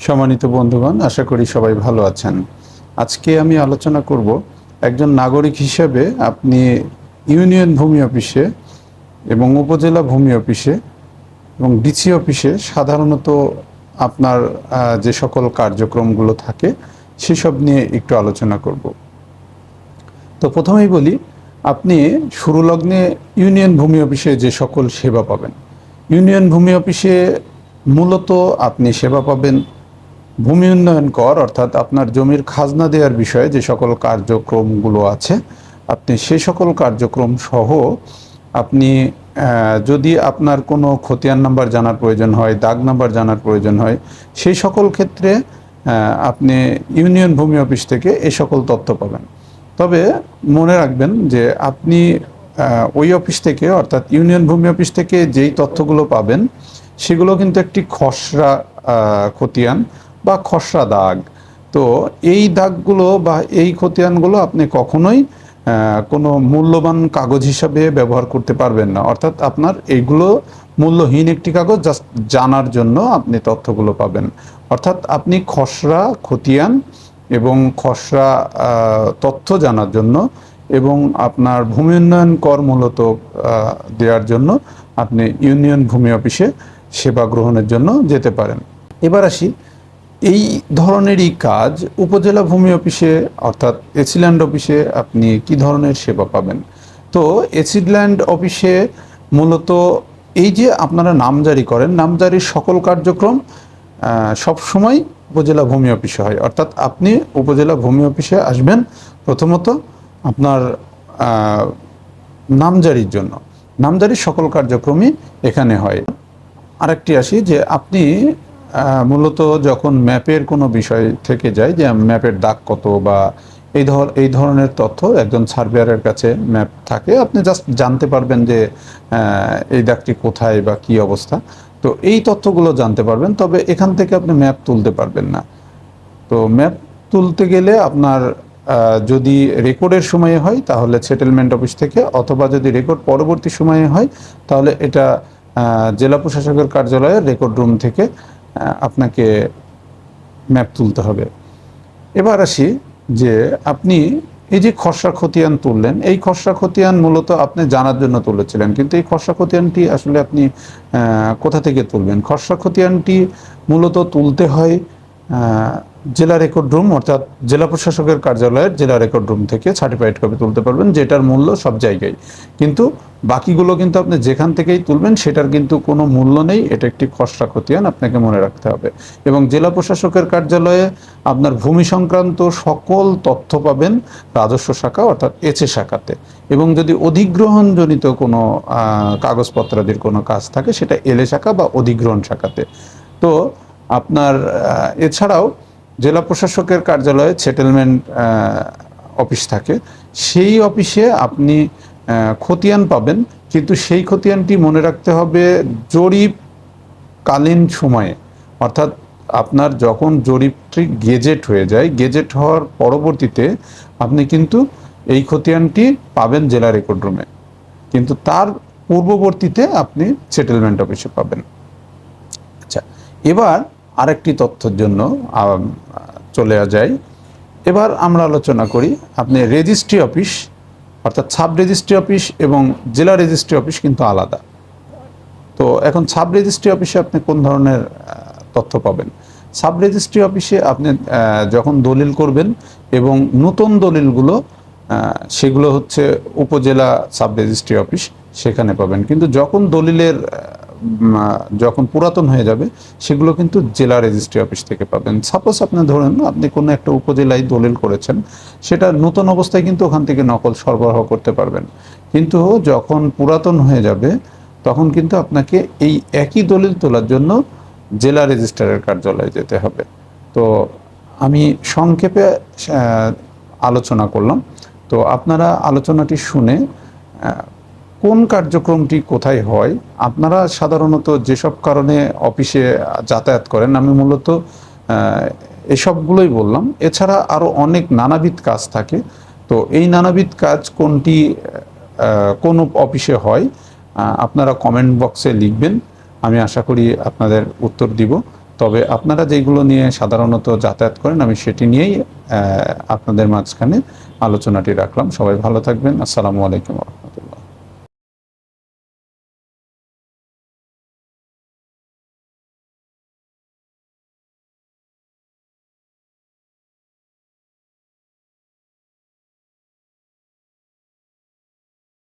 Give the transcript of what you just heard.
সম্মানিত বন্ধুগণ, আশা করি সবাই ভালো আছেন। আজকে আমি আলোচনা করব একজন নাগরিক হিসেবে আপনি ইউনিয়ন ভূমি অফিসে এবং উপজেলা ভূমি অফিসে এবং ডিসি অফিসে সাধারণত আপনার যে সকল কার্যক্রমগুলো থাকে সেসব নিয়ে একটু আলোচনা করব। তো প্রথমেই বলি, আপনি শুরু লগ্নে ইউনিয়ন ভূমি অফিসে যে সকল সেবা পাবেন। ইউনিয়ন ভূমি অফিসে মূলত আপনি সেবা পাবেন ভূমি উন্নয়ন কর, অর্থাৎ আপনার জমির খাজনা দেওয়ার বিষয়ে যে সকল কার্যক্রমগুলো আছে আপনি সেই সকল কার্যক্রম সহ আপনি যদি আপনার কোনো খতিয়ান নাম্বার জানার প্রয়োজন হয়, দাগ নাম্বার জানার প্রয়োজন হয়, সেই সকল ক্ষেত্রে আপনি ইউনিয়ন ভূমি অফিস থেকে এই সকল তথ্য পাবেন। তবে মনে রাখবেন যে আপনি ওই অফিস থেকে, অর্থাৎ ইউনিয়ন ভূমি অফিস থেকে যেই তথ্যগুলো পাবেন সেগুলো কিন্তু একটি খসড়া খতিয়ান বা খসড়া দাগ। তো এই দাগগুলো বা এই খতিয়ানগুলো আপনি কখনোই কোনো মূল্যবান কাগজ হিসাবে ব্যবহার করতে পারবেন না। অর্থাৎ আপনার এইগুলো মূল্যহীন একটি কাগজ, জাস্ট জানার জন্য আপনি তথ্যগুলো পাবেন। অর্থাৎ আপনি খসড়া খতিয়ান এবং খসড়া তথ্য জানার জন্য এবং আপনার ভূমি উন্নয়ন কর মূলত দেওয়ার জন্য আপনি ইউনিয়ন ভূমি অফিসে সেবা গ্রহণের জন্য যেতে পারেন। এবার আসি, এই ধরনেরই কাজ উপজেলা ভূমি অফিসে অর্থাৎ এসিল্যান্ড অফিসে আপনি কি ধরনের সেবা পাবেন। তো এসিল্যান্ড অফিসে মূলত এই যে আপনারা নামজারি করেন, নামজারির সকল কার্যক্রম সবসময় উপজেলা ভূমি অফিসে হয়। অর্থাৎ আপনি উপজেলা ভূমি অফিসে আসবেন প্রথমত আপনার নামজারির জন্য। নামজারির সকল কার্যক্রমই এখানে হয়। আরেকটি আসি যে আপনি মূলত যখন ম্যাপের কোনো বিষয় থেকে যায়, যে ম্যাপের দাগ কত বা এই ধরনের তথ্য একজন সার্ভেয়ারের কাছে ম্যাপ থাকে, আপনি জাস্ট জানতে পারবেন যে এই দাগটি কোথায় বা কি অবস্থা। তো এই তথ্যগুলো জানতে পারবেন, তবে এখান থেকে আপনি ম্যাপ তুলতে পারবেন না। তো ম্যাপ তুলতে গেলে আপনার যদি রেকর্ডের সময়ে হয় তাহলে সেটেলমেন্ট অফিস থেকে, অথবা যদি রেকর্ড পরবর্তী সময়ে হয় তাহলে এটা জেলা প্রশাসকের কার্যালয়ের রেকর্ড রুম থেকে আপনাকে ম্যাপ তুলতে হবে। এবার আসি যে আপনি এই যে খসড়া খতিয়ান তুললেন, এই খসড়া খতিয়ান মূলত আপনি জানার জন্য তুলেছিলেন, কিন্তু এই খসড়া খতিয়ানটি আসলে আপনি কোথা থেকে তুলবেন? খসড়া খতিয়ানটি মূলত তুলতে হয় জেলা রেকর্ড রুম, অর্থাৎ জেলা প্রশাসকের কার্যালয়ের জেলা রেকর্ড রুম থেকে সার্টিফাইড কপি তুলতে পারবেন, যেটার মূল্য সব জায়গায়। কিন্তু বাকিগুলো কিন্তু আপনি যেখান থেকেই তুলবেন সেটার কিন্তু কোনো মূল্য নেই। এটা একটি খসড়া খতিয়ান, আপনাকে মনে রাখতে হবে। এবং জেলা প্রশাসকের কার্যালয়ে আপনার ভূমি সংক্রান্ত সকল তথ্য পাবেন রাজস্ব শাখা অর্থাৎ এচএ শাখাতে। এবং যদি অধিগ্রহণজনিত কোনো কাগজপত্রাদির কোনো কাজ থাকে সেটা এলএ শাখা বা অধিগ্রহণ শাখাতে। তো আপনার এছাড়াও জেলা প্রশাসকের কার্যালয়ে সেটেলমেন্ট অফিস থাকে, সেই অফিসে আপনি খতিয়ান পাবেন, কিন্তু সেই খতিয়ানটি মনে রাখতে হবে জরিপকালীন সময়ে। অর্থাৎ আপনার যখন জরিপটি গেজেট হয়ে যায়, গেজেট হওয়ার পরবর্তীতে আপনি কিন্তু এই খতিয়ানটি পাবেন জেলা রেকর্ড রুমে, কিন্তু তার পূর্ববর্তীতে আপনি সেটেলমেন্ট অফিসে পাবেন। আচ্ছা, এবার আরেকটি তথ্যের জন্য চলে যায়। এবার আমরা আলোচনা করি, আপনি রেজিস্ট্রি অফিস অর্থাৎ সাব রেজিস্ট্রি অফিস এবং জেলা রেজিস্ট্রি অফিস কিন্তু আলাদা। তো এখন সাব রেজিস্ট্রি অফিসে আপনি কোন ধরনের তথ্য পাবেন? সাব রেজিস্ট্রি অফিসে আপনি যখন দলিল করবেন এবং নতুন দলিলগুলো সেগুলো হচ্ছে উপজেলা সাব রেজিস্ট্রি অফিস, সেখানে পাবেন। কিন্তু যখন দলিলের যখন পুরাতন হয়ে যাবে সেগুলো কিন্তু জেলা রেজিস্ট্রি অফিস থেকে পাবেন। সাপোজ আপনি ধরেন আপনি কোনো একটা উপজেলায় দলিল করেছেন, সেটা নতুন অবস্থায় কিন্তু ওখান থেকে নকল সরবরাহ করতে পারবেন, কিন্তু যখন পুরাতন হয়ে যাবে তখন কিন্তু আপনাকে এই একই দলিল তোলার জন্য জেলা রেজিস্ট্রারের কার্যালয়ে যেতে হবে। তো আমি সংক্ষেপে আলোচনা করলাম। তো আপনারা আলোচনাটি শুনে কোন কার্যক্রমটি কোথায় হয়, আপনারা সাধারণত যেসব কারণে অফিসে যাতায়াত করেন, আমি মূলত এসবগুলোই বললাম। এছাড়া আরও অনেক নানাবিধ কাজ থাকে। তো এই নানাবিধ কাজ কোনটি কোন অফিসে হয় আপনারা কমেন্ট বক্সে লিখবেন, আমি আশা করি আপনাদের উত্তর দিব। তবে আপনারা যেগুলো নিয়ে সাধারণত যাতায়াত করেন আমি সেটি নিয়েই আপনাদের মাঝখানে আলোচনাটি রাখলাম। সবাই ভালো থাকবেন। আসসালামু আলাইকুম।